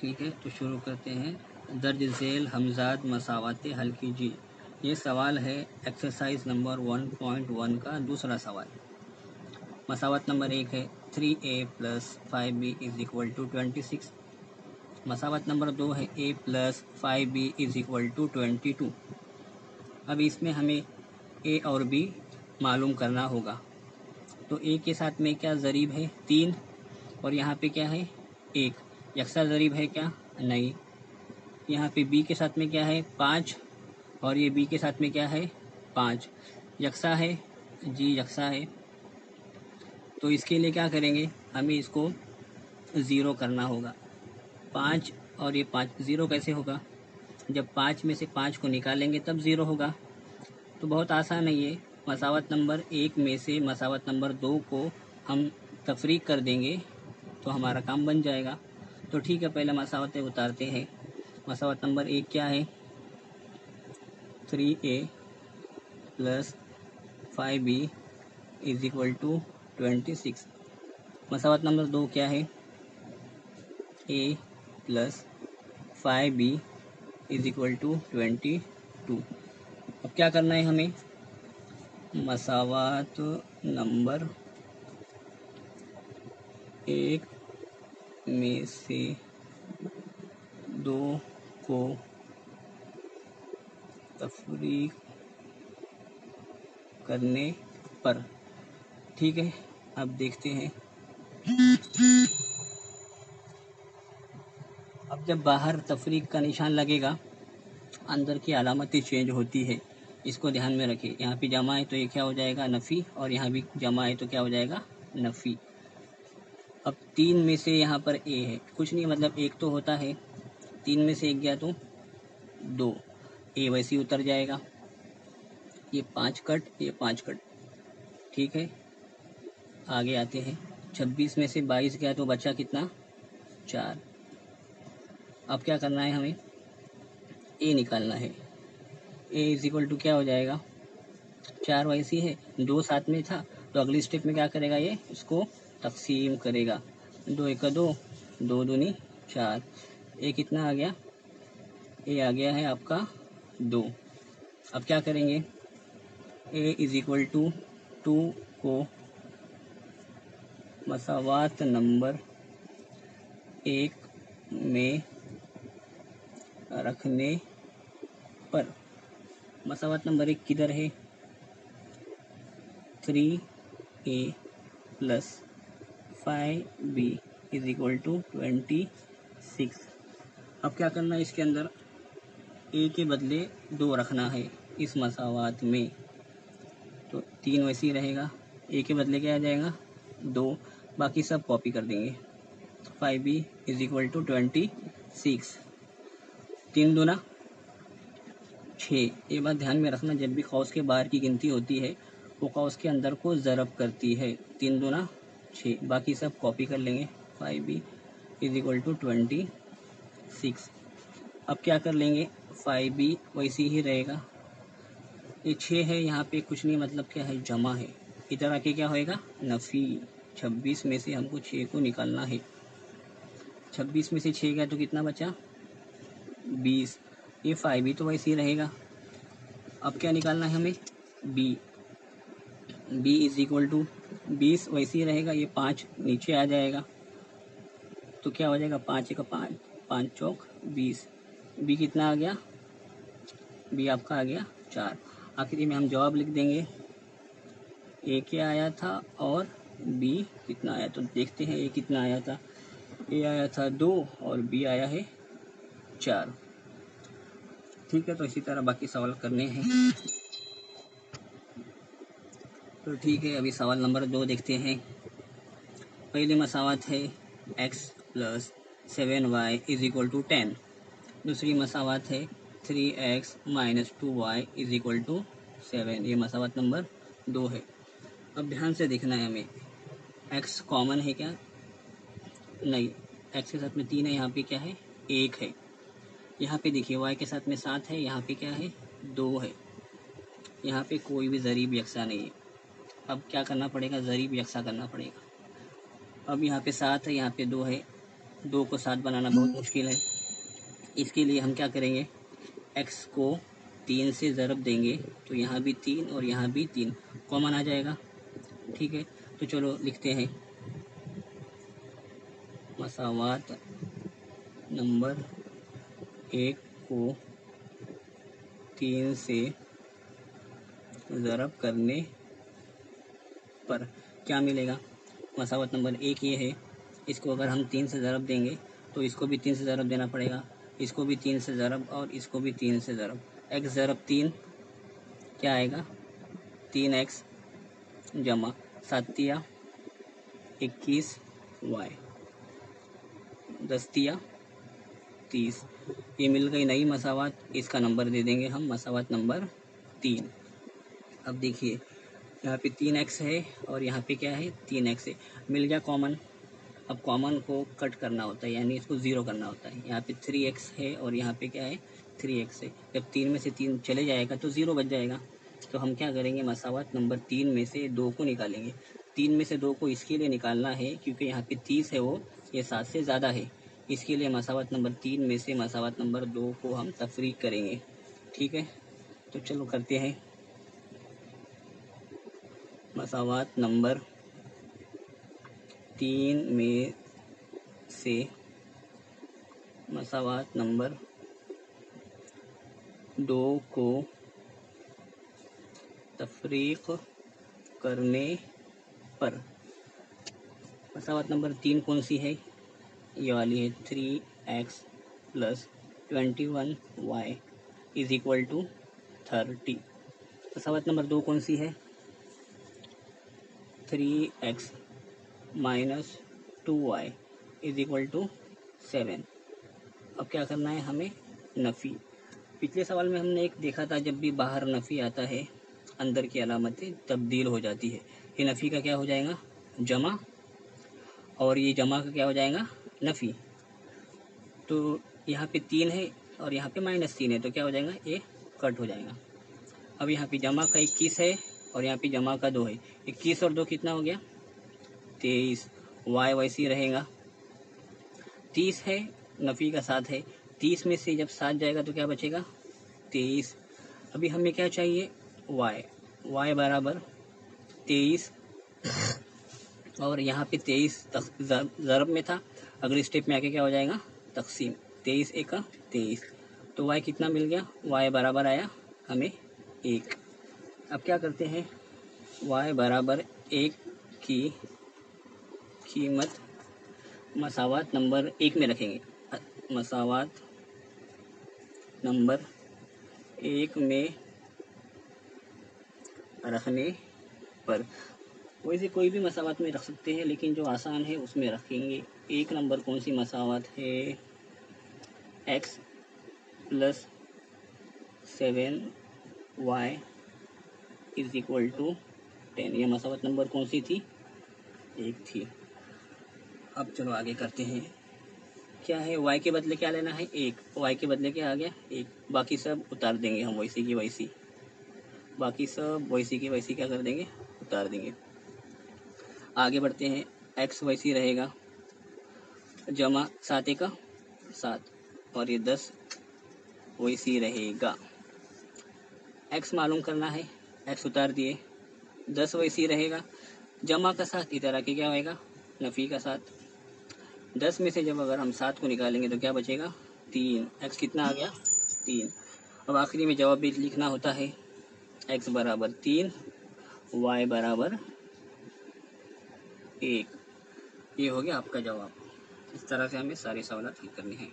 ठीक है, तो शुरू करते हैं। दर्ज झेल हमजाद मसावाते हल कीजिए। ये सवाल है एक्सरसाइज नंबर 1.1 का दूसरा सवाल। मसावत नंबर 1 है 3a + 5b = 26। मसावत नंबर 2 है a + 5b = 22। अब इसमें हमें a और b मालूम करना होगा। तो a के साथ में क्या ज़रीब है 3 और यहाँ पे क्या है 1। यकसा ज़रीब है क्या? नहीं। यहाँ पे b के साथ में क्या है 5 और ये b के साथ में क्या है 5। यकसा है जी, यकसा है। तो इसके लिए क्या करेंगे, हमें इसको ज़ीरो करना होगा। 5 और ये 5 ज़ीरो कैसे होगा? जब 5 में से 5 को निकालेंगे तब ज़ीरो होगा। तो बहुत आसान है ये। मसावत नंबर 1 में से मसावत नंबर 2 को हम तफरीक कर देंगे तो हमारा काम बन जाएगा। तो ठीक है, पहले मसावतें उतारते हैं। मसावत नंबर 1 क्या है 3a + 5b = 26। मसावत नंबर 2 क्या है a + 5b = 22। अब क्या करना है हमें, मसावत नंबर 1 में से 2 को तफरीक करने पर, ठीक है। अब देखते हैं, अब जब बाहर तफरीक का निशान लगेगा अंदर की अलामतें चेंज होती है, इसको ध्यान में रखिए। यहाँ पे जमा है तो ये क्या हो जाएगा नफ़ी, और यहाँ भी जमा है तो क्या हो जाएगा नफ़ी। अब 3 में से यहाँ पर a है, कुछ नहीं मतलब 1 तो होता है। 3 में से 1 गया तो 2, a वैसे ही उतर जाएगा। ये 5 कट, ये 5 कट, ठीक है। आगे आते हैं। 26 में से 22 गया तो बचा कितना 4। अब क्या करना है हमें, a निकालना है। a = क्या हो जाएगा 4 वैसी है, 2 साथ में था तो अगली स्टेप में क्या करेगा, ये इसको तकसीम करेगा। 2 × 2, 2 दूनी 4। ए कितना आ गया, ए आ गया है आपका 2। अब क्या करेंगे, a = 2 को मसावात नंबर 1 में रखने पर, मसावत नंबर 1 किधर है 3a + 5b = 26। अब क्या करना है, इसके अंदर a के बदले 2 रखना है इस मसावात में। तो 3 वैसे ही रहेगा, a के बदले क्या आ जाएगा 2, बाकी सब कॉपी कर देंगे। 5b = 26। 3 दूना 6। ये बात ध्यान में रखना, जब भी कौस के बाहर की गिनती होती है वो कौस के अंदर को ज़रब करती है। 3 दूना 6, बाकी सब कॉपी कर लेंगे। 5b = 26। अब क्या कर लेंगे, 5b वैसे ही रहेगा। ये 6 है, यहाँ पे कुछ नहीं मतलब क्या है जमा है, इधर आके क्या होएगा नफ़ी। 26 में से हमको 6 को निकालना है। 26 में से 6 गया तो कितना बचा 20। ये 5b तो वैसे ही रहेगा। अब क्या निकालना है हमें b = 20 वैसे ही रहेगा। ये 5 नीचे आ जाएगा तो क्या हो जाएगा 5 × 5, 5 चौक 20। b कितना आ गया, b आपका आ गया 4। आखिरी में हम जवाब लिख देंगे। a क्या आया था और b कितना आया, तो देखते हैं a कितना आया था। a आया था 2 और b आया है 4। ठीक है, तो इसी तरह बाकी सवाल करने हैं। तो ठीक है, अभी सवाल नंबर 2 देखते हैं। पहली मसावत है x + 7y = 10। दूसरी मसावत है 3x - 2y = 7। ये मसावत नंबर 2 है। अब ध्यान से देखना है हमें, x कॉमन है क्या, नहीं। x के साथ में 3 है, यहाँ पे क्या है 1 है। यहाँ पे देखिए y के साथ में 7 है, यहाँ पे क्या है 2 है। यहाँ पे कोई भी ज़रीब यकसा नहीं है। अब क्या करना पड़ेगा, ज़रीब यकसा करना पड़ेगा। अब यहाँ पे 7 है, यहाँ पे 2 है, 2 को 7 बनाना बहुत मुश्किल है। इसके लिए हम क्या करेंगे, x को 3 से ज़रब देंगे तो यहाँ भी 3 और यहाँ भी 3 कॉमन आ जाएगा। ठीक है, तो चलो लिखते हैं मसावात नंबर 1 को 3 से ज़रब करने पर क्या मिलेगा। मसावत नंबर 1 ये है, इसको अगर हम 3 से ज़रब देंगे तो इसको भी 3 से ज़रब देना पड़ेगा, इसको भी 3 से ज़रब और इसको भी 3 से ज़रब। x ज़रब 3 क्या आएगा, 3x जमा 7 तिया 21 y 10 तिया 30। ये मिल गई नई मसावत, इसका नंबर दे देंगे हम मसावत नंबर 3। अब देखिए यहाँ पे 3x है और यहाँ पे क्या है 3x है, मिल गया कॉमन। अब कॉमन को कट करना होता है, यानी इसको ज़ीरो करना होता है। यहाँ पे 3x है और यहाँ पे क्या है 3x है। जब 3 में से 3 चले जाएगा तो 0 बच जाएगा। तो हम क्या करेंगे, मसावत नंबर 3 में से 2 को निकालेंगे। 3 में से 2 को इसके लिए निकालना है क्योंकि यहाँ पे 30 है वो, ये 7 से ज़्यादा है। इसके लिए मसावत नंबर 3 में से मसावत नंबर 2 को हम तफरीक करेंगे। ठीक है, तो चलो करते हैं। मसावत नंबर 3 में से मसावत नंबर 2 को तफरीक करने पर मसावत नंबर 3 कौन सी है, ये वाली है 3x plus 21y is equal to 30। मसावत नंबर 2 कौन सी है, 3x minus 2y is equal to 7। अब क्या करना है हमें, नफ़ी। पिछले सवाल में हमने एक देखा था, जब भी बाहर नफ़ी आता है अंदर की अलामतें तब्दील हो जाती है। ये नफ़ी का क्या हो जाएगा, जमा, और ये जमा का क्या हो जाएगा, नफ़ी। तो यहाँ पे 3 है और यहाँ पे -3 है, तो क्या हो जाएगा, ये कट हो जाएगा। अब यहाँ पे जमा का 21 है और यहाँ पे जमा का 2 है। 21 और 2 कितना हो गया, 23। y वैसे ही रहेगा। 30 है, नफ़ी का 7 है। 30 में से जब 7 जाएगा तो क्या बचेगा, 23। अभी हमें क्या चाहिए, y बराबर 23 और यहाँ पे 23 ज़रब में था, अगले स्टेप में आके क्या हो जाएगा, तकसीम। 23 एक 23, तो y कितना मिल गया, y बराबर आया हमें 1। अब क्या करते हैं, y बराबर 1 की कीमत मसावत नंबर 1 में रखेंगे। मसावत नंबर 1 में रखने पर, वैसे कोई भी मसावत में रख सकते हैं लेकिन जो आसान है उसमें रखेंगे। 1 नंबर कौन सी मसावत है, x plus 7y is equal to 10। ये मसावत नंबर कौन सी थी, 1 थी। अब चलो आगे करते हैं। क्या है, y के बदले क्या लेना है, 1। y के बदले क्या आ गया, 1। बाकी सब उतार देंगे हम, वैसी की वैसी। बाकी सब वैसी की वैसी क्या कर देंगे, उतार देंगे। आगे बढ़ते हैं, x वैसी रहेगा, जमा 7 एक 7 और ये 10 वैसी रहेगा। x मालूम करना है, x उतार दिए, 10 वैसी रहेगा, जमा का 7 इधर आके क्या होएगा, नफ़ी का 7। 10 में से जब अगर हम 7 को निकालेंगे तो क्या बचेगा, 3। x कितना आ गया, 3। अब आखिरी में जवाब भी लिखना होता है, x बराबर 3, y बराबर 1। ये हो गया आपका जवाब। इस तरह से हमें सारे सवाल हल करने हैं।